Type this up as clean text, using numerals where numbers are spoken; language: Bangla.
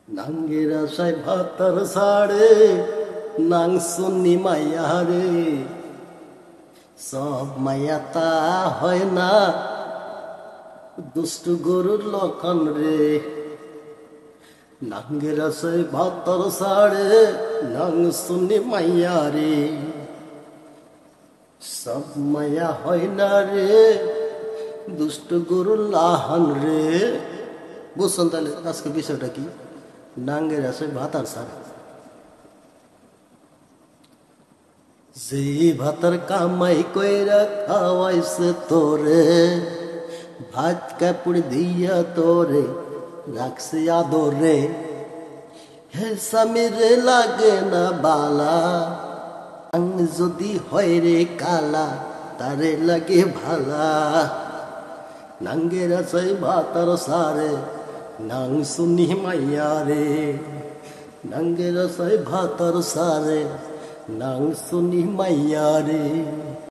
নাঙ্গের আশায় ভাতার ছাড়ে নাং সুন্নি মাইয়া রে, সব মাইয়া তা হয় না দুষ্টু গরুর লক্ষণ রে। নাঙ্গের আশায় ভাতার ছাড়ে নাং সুন্নি মাইয়া রে, সব মাইয়া হয় না রে দুষ্টু গরুর লাহান রে। বুঝছেন তাহলে আজকে বিষয়টা কি? নাঙ্গের আছে ভাতার ছাড়া, যে ভাতার কামাই কইরা খাওয়াইছে তোরে, ভাত কাপড় দিয়া তোরে রাখছে আদরে, হে স্বামীরে লাগে না বালা, যদি হয় রে কালা তারে লাগে ভালা। নাঙ্গের আছে ভাতার সারে নাং সুনি মাইয়া রে, নাঙ্গের আছে ভাতার সারে নাং সুনি মাইয়া রে।